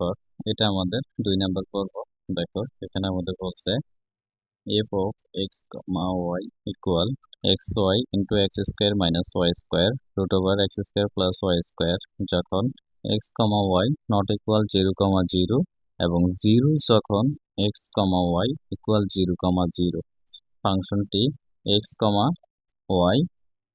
তারপর এটা আমাদের 2 নাম্বার পর্ব। দেখো এখানে আমাদের বলছে f of x, y equal xy into x square minus y square root over x square plus y square যখন x, y not equal 0, 0 এবং 0 যখন x, y equal 0, 0 ফাংশনটি x, y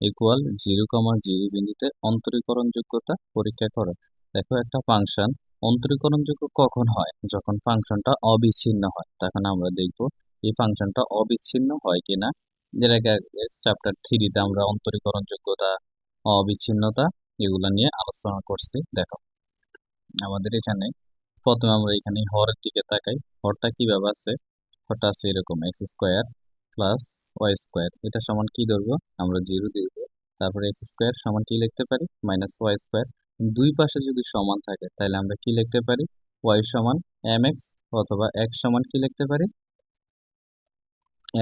ইকুয়াল 0, 0 বিন্দুতে অন্তরীকরণযোগ্যতা পরীক্ষা করো। দেখো একটা ফাংশন অন্তরীকরণযোগ্য কখন হয়? যখন ফাংশনটা অবিচ্ছিন্ন হয়। তখন আমরা দেখব এই ফাংশনটা অবিচ্ছিন্ন হয় কিনা। এর আগে চ্যাপ্টার 3তে আমরা অন্তরীকরণযোগ্যতা, অবিচ্ছিন্নতা এগুলা নিয়ে আলোচনা করছি। দেখো আমাদের এখানে প্রথমে আমরা এখানে হরের দিকে তাকাই। হরটা কিভাবে আছে? হরটা আছে এরকম x square plus y square, এটা সমান কি ধরবো? আমরা 0 ধরবো। তারপরে এক্স স্কোয়ার সমান কি লিখতে পারি? Minus y square. দুই পাশে যদি সমান থাকে তাহলে আমরা কি লিখতে পারি? ওয়াই সমান এম এক্স, অথবা এক্স সমান কি লিখতে পারি?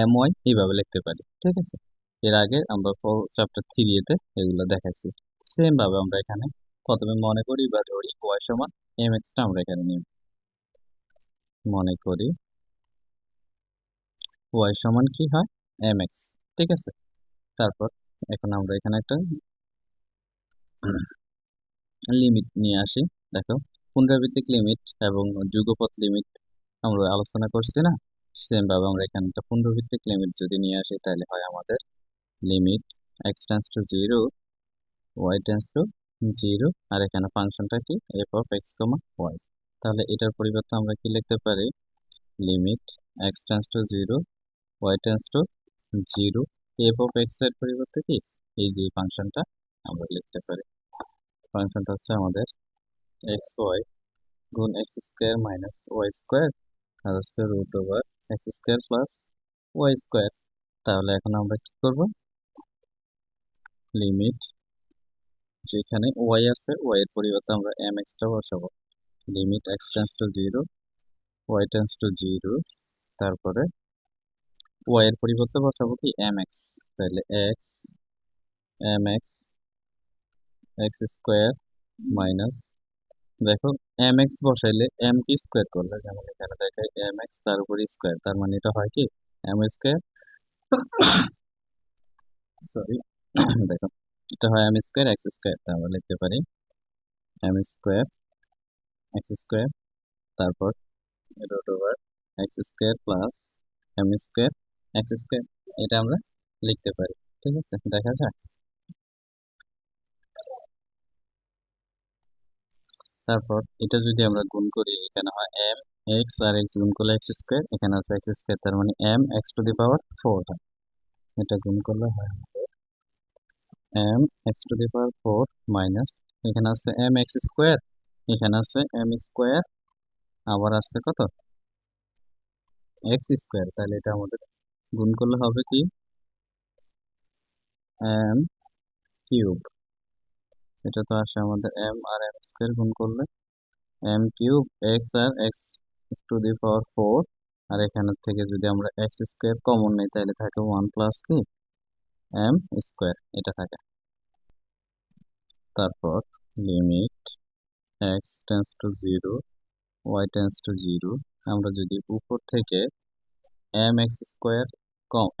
এম ওয়াই, এইভাবে লিখতে পারি। ঠিক আছে, এর আগে আমরা চ্যাপ্টার 3-তে এগুলো দেখাইছি। সেম ভাবে আমরা এখানে প্রথমে মনে করি বা ধরি ওয়াই সমান এম এক্সটা আমরা এখানে নিই। মনে করি ওয়াই সমান কি হয়? M x. ঠিক আছে, তারপর এখন আমরা এখানে একটা লিমিট নিয়ে আসি। দেখো পুনরাবৃত্তিক লিমিট এবং যুগপৎ লিমিট আমরা আলোচনা করছি না? সেম ভাবে আমরা এখানে একটা পুনরাবৃত্তিক লিমিট যদি নিয়ে আসি তাহলে হয় আমাদের limit x tends to 0, y tends to 0, আর এখানে ফাংশনটা কি? F of x, y. তাহলে এটার পরিবর্তে আমরা কি লিখতে পারি? Limit x tends to 0, y tends to 0, f of x এর পরিবর্তে কি এই যে ফাংশনটা আমরা লিখতে পারি। ফাংশনটা হচ্ছে আমাদের এক্স ওয়াই গুণ x square minus y square, আর হচ্ছে root over x square plus y square. তাহলে এখন আমরা কি করব? লিমিট যেখানে ওয়াই আছে ওয়াই এর পরিবর্তে আমরা এম এক্সটা বসাবো। Limit x tends to 0, y tends to 0, তারপরে ওয়াই এর পরিবর্তে বসাবো কি? M x. তাহলে x, m x, x square minus, দেখো এম এক্স বসাইলে এম কি স্কোয়ার করলে, যেমন এখানে দেখায় এম এক্স তার উপর স্কোয়ার, তার মানে এটা হয় কি? এম স্কোয়ার, সরি দেখো এটা হয় এম স্কোয়ার এক্স স্কোয়ার। আমরা লিখতে পারি এম স্কোয়ার এক্স স্কোয়ার, তারপর root over x square plus m square x square, এটা আমরা লিখতে পারি। ঠিক আছে, দেখা যায়। তারপর এটা যদি আমরা গুণ করি, এখানে হয় এম এক্স, আর এক্স গুণ করলে এক্স স্কোয়ার, এখানে আছে এক্স স্কোয়ার, তার মানে m x to the power 4 হয়। এটা গুণ করলে হয় m x to the power 4 minus, এখানে আছে এম এক্স স্কোয়ার, এখানে আছে এম স্কোয়ার, আবার আছে কত? X square. তাহলে এটা আমাদের গুণ করলে হবে কি? M cube. এটা তো আসে আমাদের এম আর এম স্কোয়ার গুণ করলে এম কিউব এক্স, আর এক্স টু দি পাওয়ার 4, আর এখানে থেকে যদি আমরা এক্স স্কোয়ার কমন নিই তাহলে থাকে 1 প্লাস কি? এম স্কোয়ার, এটা থাকে। তারপর limit x tends to 0, y tends to 0, আমরা যদি উপর থেকে m x square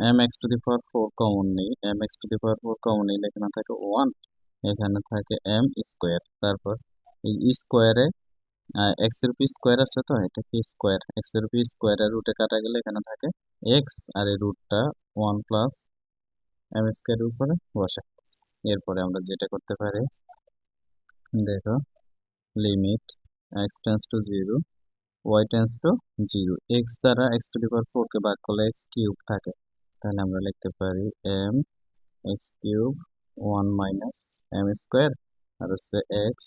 m x to the power 4 common নিই, m x to the power 4 common নিলে এখানে থাকে 1, এখানে থাকে এম স্কোয়ার। তারপর এই স্কোয়ারে এক্স এর উপর স্কোয়ার আছে, তো এটা কি স্কোয়ার, এক্স এর উপর স্কোয়ারের রুটে কাটা গেলে এখানে থাকে এক্স, আর এই রুটটা 1 প্লাস এম স্কোয়ারের উপরে বসে। এরপরে আমরা যেটা করতে পারি, দেখো limit x tends to 0, y tends to 0, x দ্বারা এক্স টু দি পাওয়ার 4 কে ভাগ করলে এক্স কিউব থাকে। তাহলে আমরা লিখতে পারি m x cube 1 minus m square, আর হচ্ছে এক্স,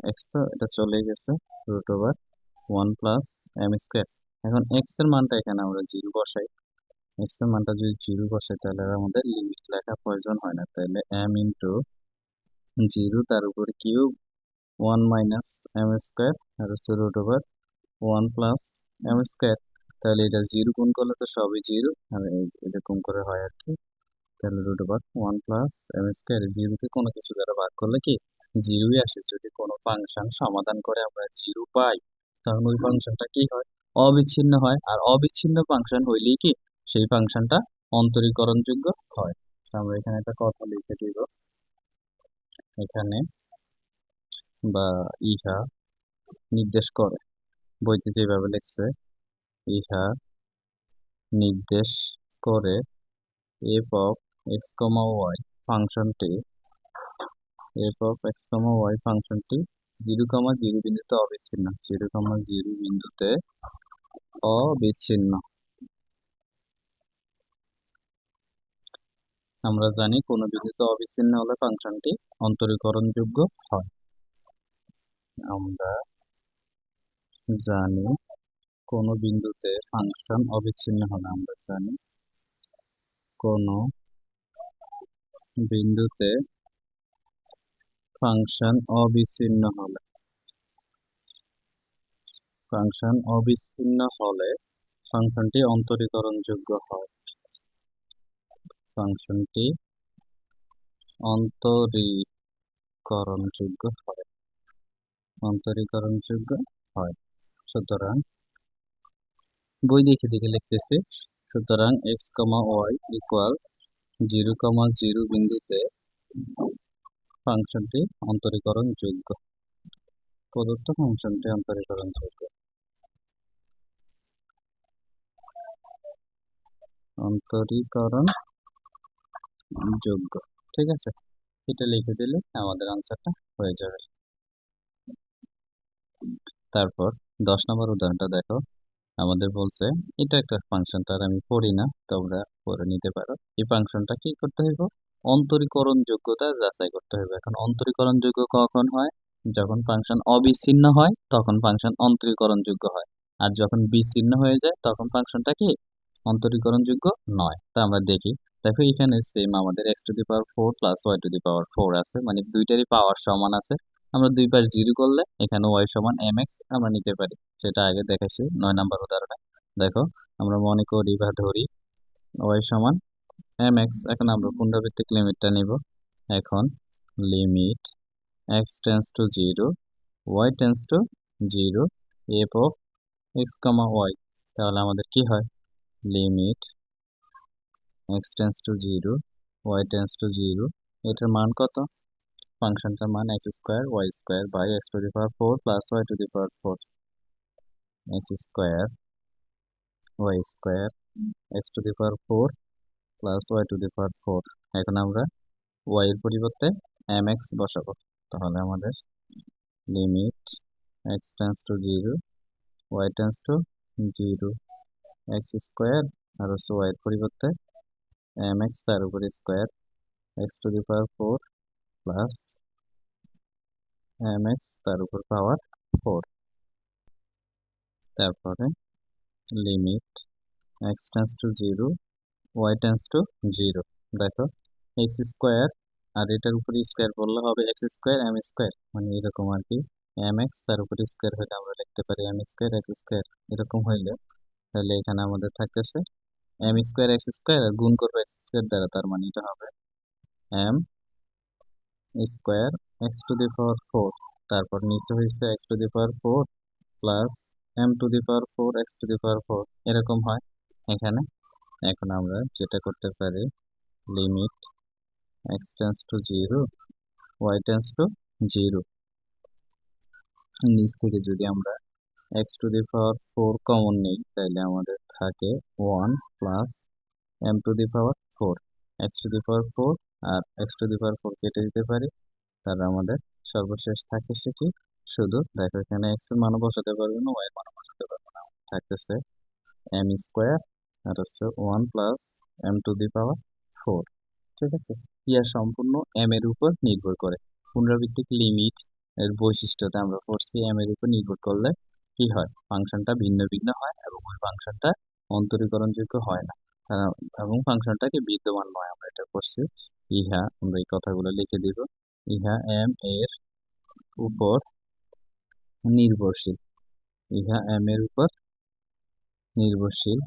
এক্স তো এটা চলে গেছে, root over 1 plus m square. এখন এক্স এর মানটা এখানে আমরা 0 বসাই। এক্স এর মানটা যদি 0 বসাই তাহলে আর আমাদের লিমিট লেখা প্রয়োজন হয় না। তাহলে এম ইন্টু 0 তার উপর কিউব 1 মাইনাস এম স্কোয়ার, আর হচ্ছে root over 1 plus m square. তাহলে এটা 0 গুণ করলে তো সবই 0, আর এরকম করে হয় আর কি। তাহলে root over 1 plus m square, 0 কে কোনো কিছু দ্বারা ভাগ করলে কি জিরোই আসে। যদি কোনো ফাংশন সমাধান করে আমরা জিরো পাই, তখন ওই ফাংশনটা কি হয়? অবিচ্ছিন্ন হয়। আর অবিচ্ছিন্ন ফাংশন হইলেই কি সেই ফাংশনটা অন্তরীকরণযোগ্য হয়। আমরা এখানে একটা কথা লিখে দিব এখানে, বা ইহা নির্দেশ করে, বইতে যেভাবে লিখছে, ইহা নির্দেশ করে f of x comma y ফাংশনটি, f of x comma y ফাংশনটি 0,0 বিন্দুতে অবিচ্ছিন্ন, 0,0 বিন্দুতে অবিচ্ছিন্ন। আমরা জানি কোন বিন্দুতে অবিচ্ছিন্ন হলে ফাংশনটি অন্তরীকরণযোগ্য হয়। আমরা জানি কোন বিন্দুতে ফাংশন অবিচ্ছিন্ন হলে, আমরা জানি কোন বিন্দুতে ফাংশন অবিচ্ছিন্ন হলে, ফাংশন অবিচ্ছিন্ন হলে ফাংশনটি অন্তরীকরণযোগ্য হয়। ফাংশনটি অন্তরীকরণযোগ্য হয়, অন্তরীকরণযোগ্য হয়। সুতরাং বই দেখে দেখে লিখতেছি। সুতরাং এক্স কমা ওয়াই ইকুয়াল 0,0 বিন্দুতে ফাংশনটি অন্তরীকরণযোগ্য, প্রদত্ত ফাংশনটি অন্তরীকরণযোগ্য, অন্তরীকরণ যোগ্য। ঠিক আছে, এটা লিখে দিলে আমাদের আনসারটা হয়ে যাবে। তারপর 10 নম্বর উদাহরণটা দেখো। আমাদের বলছে, এটা একটা ফাংশন, তার আমি পড়ি না, তোমরা পড়ে নিতে পারো। এই ফাংশনটা কি করতে হইব? অন্তরীকরণ যোগ্যতা যাচাই করতে হবে। এখন অন্তরীকরণ যোগ্য কখন হয়? যখন ফাংশন অবিচ্ছিন্ন হয় তখন ফাংশন অন্তরীকরণ যোগ্য হয়, আর যখন বিচ্ছিন্ন হয়ে যায় তখন ফাংশনটা কি অন্তরীকরণ যোগ্য নয়। তা আমরা দেখি। দেখো এখানে সেম আমাদের x⁴ প্লাস y⁴ আছে, মানে দুইটারই পাওয়ার সমান আছে। আমরা দুইবার জিরো করলে এখানে y সমান mx আমরা নিতে পারি, সেটা আগে দেখাইছি 9 নম্বর উদাহরণে। দেখো আমরা মনে করি বা ধরি y সমান mx। এখন আমরা পুনরাবৃত্তিক লিমিটটা নিব। এখন limit x tends to 0, y tends to 0, f of x comma y। তাহলে আমাদের কি হয়? Limit x tends to 0, y tends to 0, এটার মান কত? ফাংশনটার মান x² y² x⁴ plus y⁴, x² y² x⁴ plus y⁴। এখন আমরা y এর পরিবর্তে mx বসাবো। তাহলে আমাদের limit x tends to 0, y tends to 0, x² আর হচ্ছে y এর পরিবর্তে mx তার উপরে স্কোয়ার x⁴ প্লাস mx তার উপর পাওয়ার 4। তারপরে limit x tends to 0, y tends to 0। দেখো x² আর এটার উপরে স্কোয়ার করলে হবে x² m², মানে এরকম আর কি। mx তার উপরে স্কোয়ার হলে আমরা লিখতে পারি m² x², এরকম হইলে তাহলে এখানে আমাদের থাকতেছে m² x² আর গুণ করবো x² দ্বারা, তার মানে এটা হবে m² x⁴। তারপর নিচে হয়েছে x⁴ প্লাস m⁴ x⁴, এরকম হয় এখানে। এখন আমরা যেটা করতে পারি, limit x tends to 0, y tends to 0, নিচ থেকে যদি আমরা x⁴ কমন নিই তাহলে আমাদের থাকে 1 প্লাস m⁴ x⁴ আর x⁴ কেটে দিতে পারি। তাহলে আমাদের সর্বশেষ থাকে সে কি, শুধু দেখো এখানে x এর মানও বসাতে পারবো না, y এর মানও বসাতে পারবো না, থাকতেছে m² আর হচ্ছে 1 প্লাস m⁴। ঠিক আছে, ইয়া সম্পূর্ণ m এর উপর নির্ভর করে। পুনরাবৃত্তিক লিমিট এর বৈশিষ্ট্যটা আমরা পড়ছি, m এর উপর নির্ভর করলে কি হয়? ফাংশনটা ভিন্ন ভিন্ন হয় এবং ওই ফাংশনটা অন্তরীকরণযোগ্য হয় না, এবং ফাংশনটাকে বিদ্যমান নয়। আমরা এটা পড়ছি। ইহা, আমরা এই কথাগুলো লিখে দিব, ইহা m এর উপর নির্ভরশীল, ইহা m এর উপর নির্ভরশীল।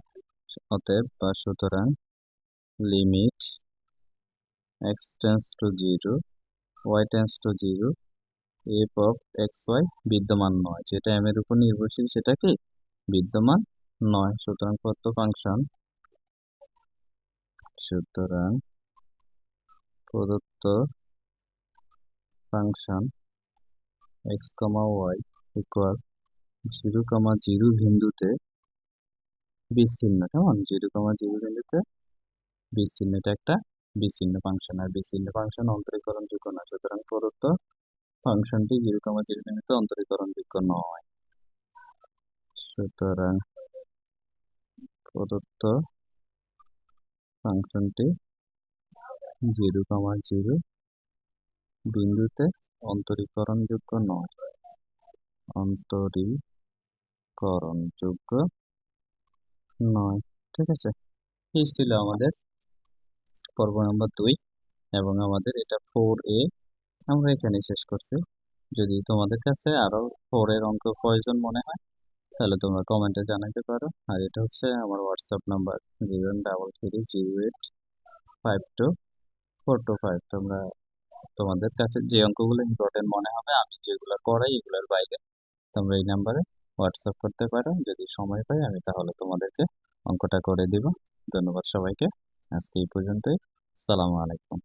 অতএব বা সুতরাং limit x tends to 0, y tends to 0, f of x y বিদ্যমান নয়, যেটা এম এর উপর নির্ভরশীল সেটা কি বিদ্যমান নয়। সুতরাং প্রদত্ত function x comma Y equal 0,0 বিন্দুতে বিচ্ছিন্ন, কেমন 0,0 বিন্দুতে বিচ্ছিন্ন, এটা একটা বিচ্ছিন্ন ফাংশন, আর বিচ্ছিন্ন ফাংশন অন্তরীকরণযোগ্য না। সুতরাং প্রদত্ত ফাংশনটি 0,0 বিন্দুতে অন্তরীকরণযোগ্য নয়। সুতরাং প্রদত্ত ফাংশনটি 0,0 বিন্দুতে অন্তরীকরণযোগ্য নয়, অন্তরীকরণযোগ্য নয়। ঠিক আছে, এই ছিল আমাদের পর্ব নম্বর 2, এবং আমাদের এটা 4A আমরা এখানে শেষ করছি। যদি তোমাদের কাছে আরো 4 এর অঙ্ক প্রয়োজন মনে হয় তাহলে তোমরা কমেন্টে জানাতে পারো। আর এটা হচ্ছে আমার হোয়াটসঅ্যাপ নাম্বার 03308524225। তোমরা তোমাদের কাছে যে অঙ্কগুলো ইম্পর্টেন্ট মনে হবে, আমি যেগুলো করাই এগুলোর বাইরে, তোমরা এই নাম্বারে হোয়াটসঅ্যাপ করতে পারো। যদি সময় পাই আমি তাহলে তোমাদেরকে অঙ্কটা করে দিব। ধন্যবাদ সবাইকে, আজকে এই পর্যন্তই। আসসালামু আলাইকুম।